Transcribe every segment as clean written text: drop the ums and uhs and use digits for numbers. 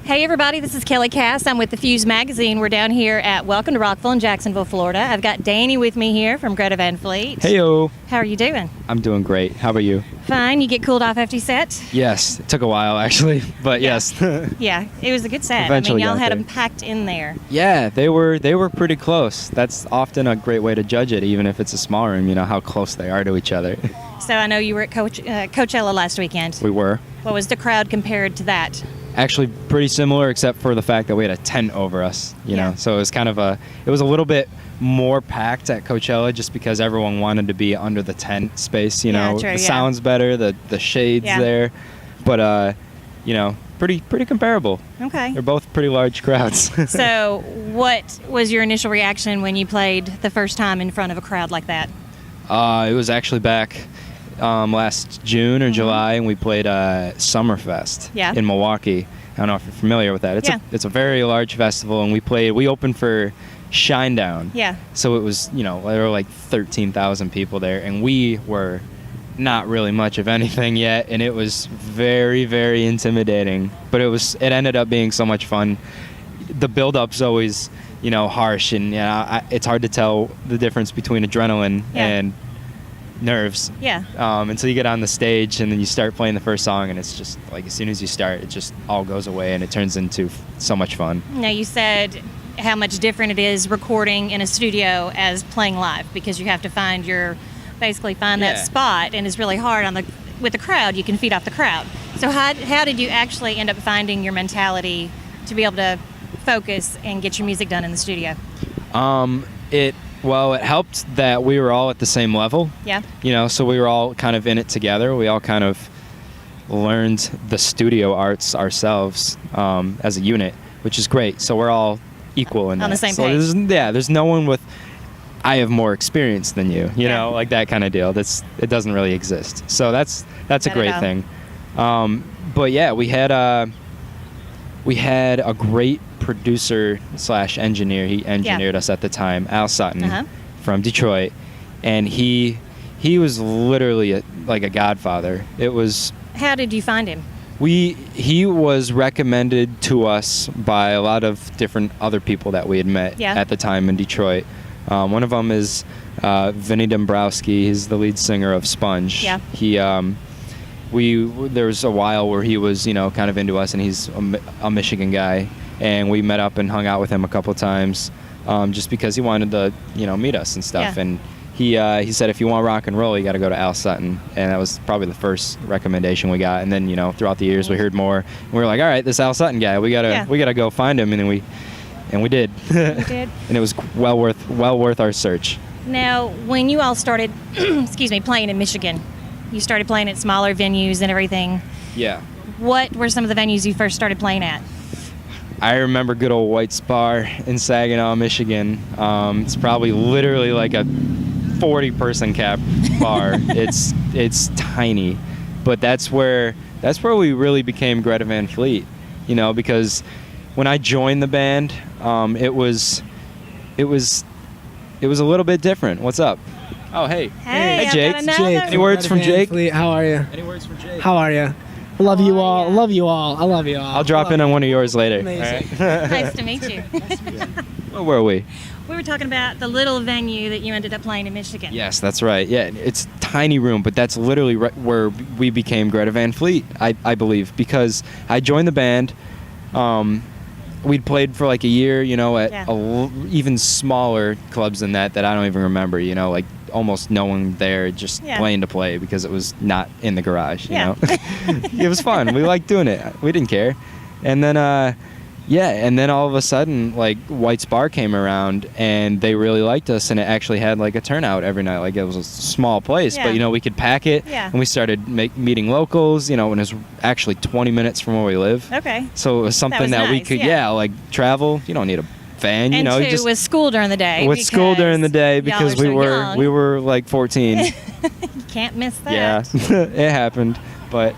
Hey everybody, this is Kelly Cass. I'm with the Fuze magazine. We're down here at Welcome to Rockville in Jacksonville, Florida. I've got Danny with me here from Greta Van Fleet. Heyo. How are you doing? I'm doing great. How about you? Fine. You get cooled off after you set? Yes. It took a while actually, but yes. Yeah, it was a good set. Eventually y'all got had there. them packed in there. Yeah, they were pretty close. That's often a great way to judge it, even if it's a small room, how close they are to each other. So I know you were at Coachella last weekend. We were. What was the crowd compared to that? Actually pretty similar, except for the fact that we had a tent over us, you know. So it was it was a little bit more packed at Coachella just because everyone wanted to be under the tent space, you know. True, the sound's better, the shades there. But pretty comparable. Okay. They're both pretty large crowds. So what was your initial reaction when you played the first time in front of a crowd like that? It was actually back last June or July, and we played Summerfest in Milwaukee. I don't know if you're familiar with that. It's a very large festival, and we opened for Shinedown. Yeah. So it was, there were like 13,000 people there, and we were not really much of anything yet, and it was very, very intimidating. But it ended up being so much fun. The build-up's always, harsh, and it's hard to tell the difference between adrenaline and nerves until you get on the stage and then you start playing the first song, and it's just like as soon as you start it just all goes away and it turns into so much fun. Now you said how much different it is recording in a studio as playing live, because you have to find that spot, and it's really hard with the crowd. You can feed off the crowd. So how did you actually end up finding your mentality to be able to focus and get your music done in the studio? It helped that we were all at the same level. Yeah. So we were all kind of in it together. We all kind of learned the studio arts ourselves as a unit, which is great. So we're all equal in that. On the same page. There's no one with, I have more experience than you, like that kind of deal. It doesn't really exist. So that's a great thing. But yeah, we had a great producer / engineer. He engineered us at the time, Al Sutton from Detroit, and he was literally like a godfather. How did you find him? He was recommended to us by a lot of different other people that we had met at the time in Detroit. One of them is Vinny Dombrowski. He's the lead singer of Sponge. Yeah. There was a while where he was, kind of into us, and he's a Michigan guy, and we met up and hung out with him a couple times, just because he wanted to, meet us and stuff. Yeah. And he said, if you want rock and roll, you got to go to Al Sutton, and that was probably the first recommendation we got. And then, throughout the years, we heard more, and we were like, all right, this Al Sutton guy, we gotta go find him, and then we did. You did. And it was well worth our search. Now, when you all started, playing in Michigan, you started playing at smaller venues and everything. Yeah. What were some of the venues you first started playing at? I remember good old White's Bar in Saginaw, Michigan. It's probably literally like a 40-person cap bar. It's tiny, but that's where we really became Greta Van Fleet. Because when I joined the band, it was a little bit different. What's up? Oh, hey. Hey, Jake. Any words from Jake? How are you? Any words from Jake? How are you? I love you all. I love you all. I love you all. I'll drop in on one of yours later. Amazing. Right? Nice to meet you. Where were we? We were talking about the little venue that you ended up playing in Michigan. Yes, that's right. Yeah, it's a tiny room, but that's literally where we became Greta Van Fleet, I believe, because I joined the band. We'd played for like a year, at even smaller clubs than that I don't even remember, like almost no one there, just playing to play because it was not in the garage, you know. It was fun. We liked doing it. We didn't care. And then and then all of a sudden, like, White's Bar came around, and they really liked us, and it actually had like a turnout every night. Like, it was a small place, but we could pack it, and we started meeting locals, and it was actually 20 minutes from where we live. Okay. So it was something that we could like travel. You don't need a van, and you just with school during the day. With school during the day because we were like 14. You can't miss that. Yeah, it happened, but.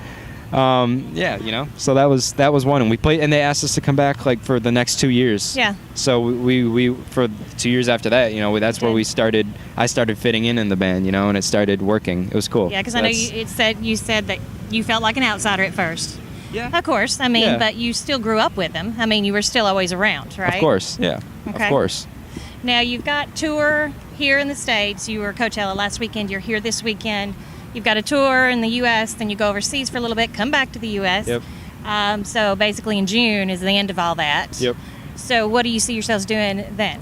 So that was one, and we played, and they asked us to come back like for the next 2 years. Yeah. So we for 2 years after that, that's where we started. I started fitting in the band, and it started working. It was cool. Yeah, because I know you said that you felt like an outsider at first. Yeah. Of course. I mean, Yeah. but you still grew up with them. I mean, you were still always around, right? Of course, yeah. Okay. Of course. Now, you've got tour here in the States. You were Coachella last weekend. You're here this weekend. You've got a tour in the U.S., then you go overseas for a little bit, come back to the U.S. Yep. So basically in June is the end of all that. Yep. So what do you see yourselves doing then?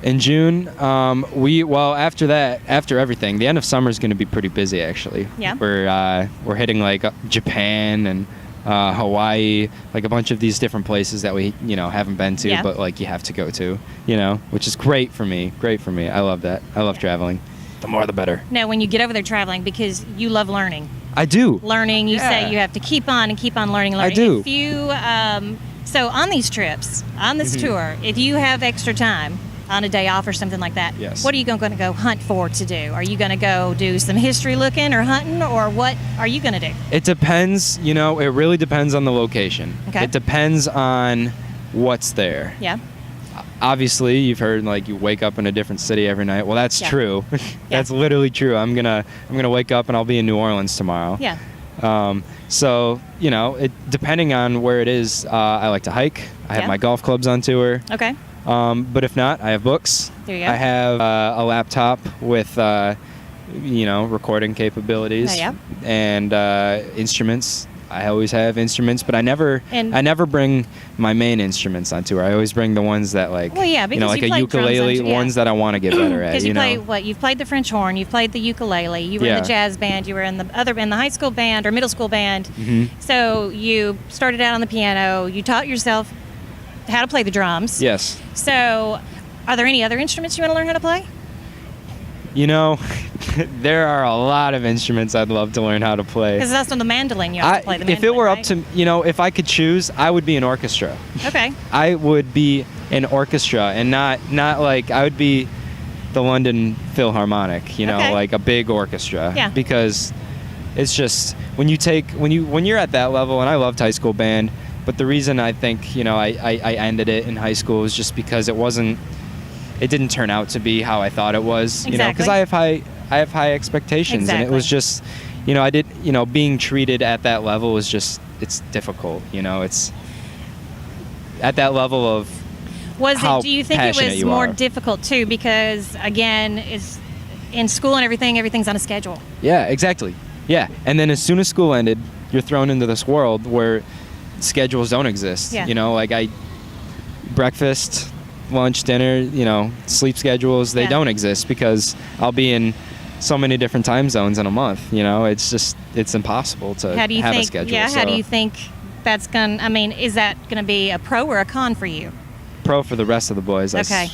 In June, after that, after everything, the end of summer is going to be pretty busy. Actually, Yeah. We're hitting like Japan and Hawaii, like a bunch of these different places that we haven't been to, Yeah. but like you have to go to, which is great for me. Great for me. I love that. I love traveling. The more, the better. Now, when you get over there traveling, because you love learning. I do. Learning, you say Yeah. you have to keep on and keep on learning. I do. If you, so on these trips, on this Mm-hmm. tour, if you have extra time on a day off or something like that, Yes. what are you going to go hunt for to do? Are you going to go do some history looking or hunting, or what are you going to do? It depends. It really depends on the location. Okay. It depends on what's there. Yeah. Obviously, you've heard like you wake up in a different city every night. Well, that's Yeah. true. That's literally true. I'm gonna wake up and I'll be in New Orleans tomorrow. Yeah. So it depending on where it is. I like to hike. I have Yeah. my golf clubs on tour. Okay. But if not, I have books. There you go. I have a laptop with recording capabilities. Oh, yeah. And instruments. I always have instruments, but I never bring my main instruments on tour. I always bring the ones that like, Well, yeah, because like you a played drums ukulele, on- yeah. ones that I want to get better at. Because you've played the French horn, you've played the ukulele, you were in Yeah. the jazz band, you were in the high school band or middle school band. Mhm. So you started out on the piano, you taught yourself how to play the drums. Yes. So are there any other instruments you want to learn how to play? There are a lot of instruments I'd love to learn how to play. Because that's on the mandolin, you have to play the mandolin. If it were right? up to, if I could choose, I would be an orchestra. Okay. I would be an orchestra and not like I would be the London Philharmonic, Okay. like a big orchestra. Yeah. Because it's just when you're at that level, and I loved high school band, but the reason I think, I ended it in high school was just because it didn't turn out to be how I thought it was, because Exactly. I have high expectations, and it was just, being treated at that level was just, it's difficult, it's at that level of Do you think it passionate was you more are. difficult too? Because again, it's in school and everything's on a schedule. Yeah, exactly. Yeah, and then as soon as school ended, you're thrown into this world where schedules don't exist. Yeah. Breakfast, lunch, dinner, sleep schedules, they Yeah. don't exist because I'll be in so many different time zones in a month. It's impossible to How do you have think? a schedule. Yeah. How so do you think that's going? I mean, is that going to be a pro or a con for you? pro for the rest of the boys. Okay.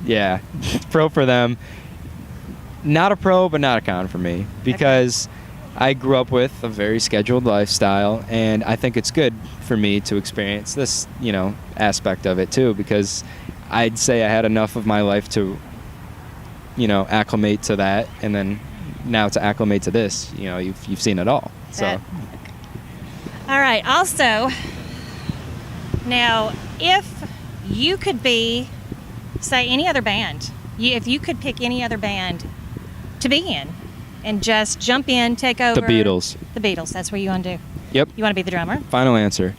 Yeah. Pro for them. Not a pro, but not a con for me because I grew up with a very scheduled lifestyle, and I think it's good for me to experience this, aspect of it too, because I'd say I had enough of my life to, acclimate to that, and then now to acclimate to this, you've seen it all. So. All right. Also, now, if you could be, say, any other band, if you could pick any other band to be in and just jump in, take over. The Beatles. The Beatles. That's what you want to do. Yep. You want to be the drummer? Final answer.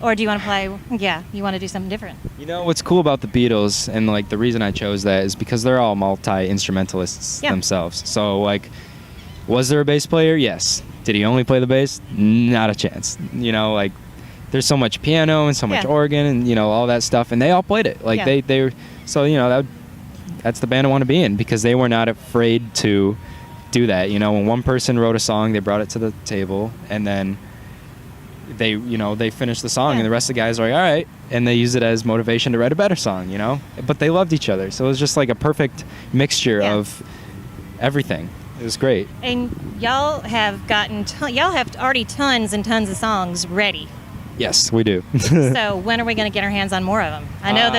Or do you want to play? Yeah, you want to do something different. What's cool about the Beatles, and like the reason I chose that is because they're all multi-instrumentalists themselves. So like, was there a bass player? Yes. Did he only play the bass? Not a chance. There's so much piano and so much organ and all that stuff, and they all played it. Like they so that's the band I want to be in because they were not afraid to do that. When one person wrote a song, they brought it to the table, and then they finished the song, and the rest of the guys are like, all right, and they use it as motivation to write a better song. But they loved each other, so it was just like a perfect mixture of everything. It was great. And y'all have already tons and tons of songs ready. Yes, we do. So when are we going to get our hands on more of them? I know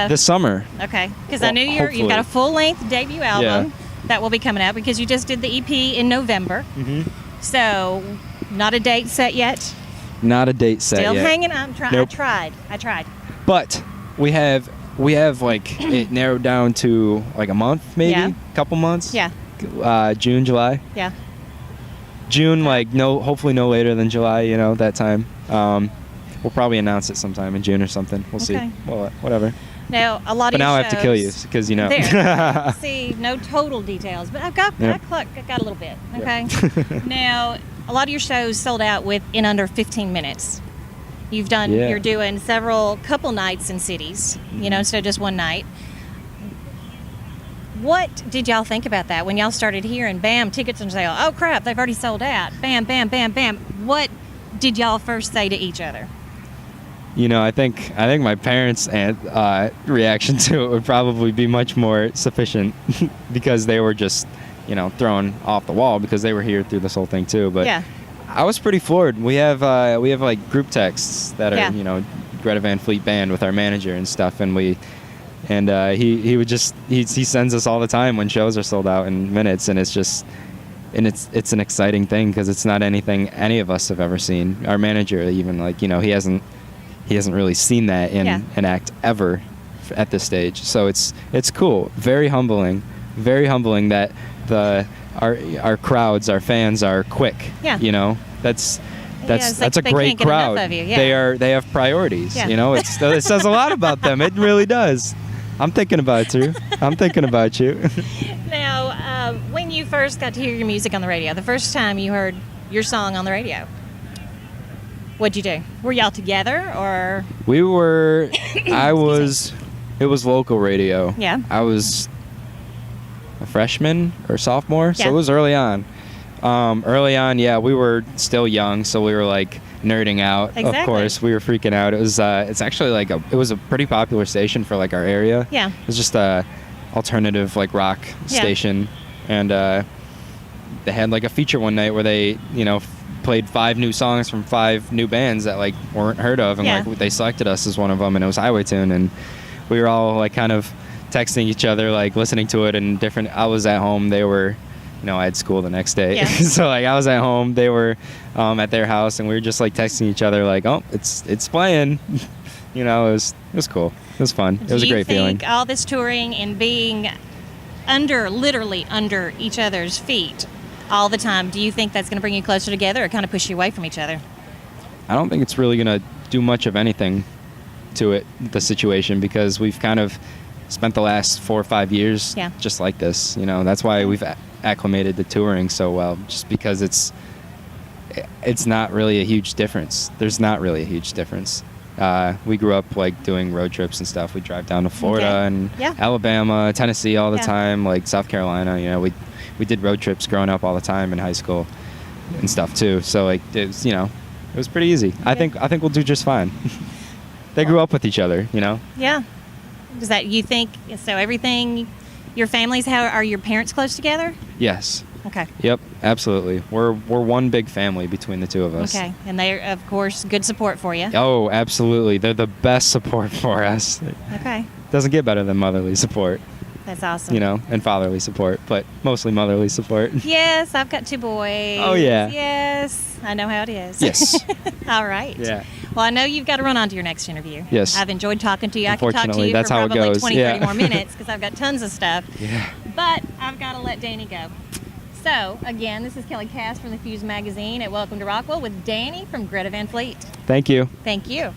this summer. Okay, because Well, I know you've got a full-length debut album that will be coming out because you just did the EP in November. Mm-hmm. So not a date set yet. Not a date set Still yet. hanging on. Nope. I tried. But we have like it narrowed down to like a month, maybe Yeah. couple months. Yeah. June, July. Yeah. June, like hopefully no later than July. You know, that time. We'll probably announce it sometime in June or something. We'll see. Well, whatever. Now, a lot but of now your I have to kill you because you know. There. See, no total details, but I've got Yep. I got a little bit. Okay. Yep. Now, a lot of your shows sold out in under 15 minutes. You're doing couple nights in cities, you know, instead of just one night. What did y'all think about that when y'all started hearing, bam, tickets on sale? Oh crap, they've already sold out. Bam, bam, bam, bam. What did y'all first say to each other? You know, I think my parents' reaction to it would probably be much more sufficient because they were just, you know, thrown off the wall because they were here through this whole thing too. But yeah. I was pretty floored. We have like group texts that are you know, Greta Van Fleet band with our manager and stuff, and he sends us all the time when shows are sold out in minutes, and it's an exciting thing because it's not anything any of us have ever seen. Our manager even, like, you know, he hasn't really seen that in an act ever at this stage. So it's cool. Very humbling that our crowds, our fans are quick. Yeah. You know, that's a great crowd. Of you. Yeah. They have priorities. Yeah. You know, it says a lot about them. It really does. I'm thinking about you. Now, when you first got to hear your music on the radio, the first time you heard your song on the radio, what'd you do? Were y'all together or? We were. It was local radio. Yeah. I was a freshman or sophomore, so it was early on. Yeah, we were still young, so we were like nerding out. Exactly. Of course, we were freaking out. It was. It's actually like it was a pretty popular station for like our area. Yeah. It was just a alternative like rock station, and they had like a feature one night where they, you know, played 5 new songs from 5 new bands that like weren't heard of, and like they selected us as one of them, and it was Highway Tune, and we were all like kind of texting each other, like listening to it in different. I was at home, they were, you know, I had school the next day, so like I was at home, they were at their house, and we were just like texting each other like, oh, it's playing. You know, it was cool. It was fun. It was a great feeling. Do you think all this touring and being literally under each other's feet all the time, do you think that's going to bring you closer together or kind of push you away from each other? I don't think it's really going to do much of anything to the situation, because we've kind of spent the last 4 or 5 years just like this. You know, that's why we've acclimated to touring so well, just because it's not really a huge difference. There's not really a huge difference. We grew up like doing road trips and stuff. We drive down to Florida and Alabama, Tennessee all the time, like South Carolina. You know, we did road trips growing up all the time in high school and stuff too. So like it was, you know, it was pretty easy. I think we'll do just fine. They grew up with each other, you know. Yeah. Does that, you think, so everything, your families, how are your parents close together? Yes. Okay. Yep, absolutely. We're one big family between the two of us. Okay. And they're, of course, good support for you. Oh, absolutely. They're the best support for us. Okay. Doesn't get better than motherly support. That's awesome. You know, and fatherly support, but mostly motherly support. Yes, I've got 2 boys. Oh, yeah. Yes, I know how it is. Yes. All right. Yeah. Well, I know you've got to run on to your next interview. Yes. I've enjoyed talking to you. I could talk to Unfortunately, you that's for how it probably goes. 30 more minutes because I've got tons of stuff. Yeah. But I've got to let Danny go. So, again, this is Kelly Cass from the Fuze magazine at Welcome to Rockwell with Danny from Greta Van Fleet. Thank you. Thank you.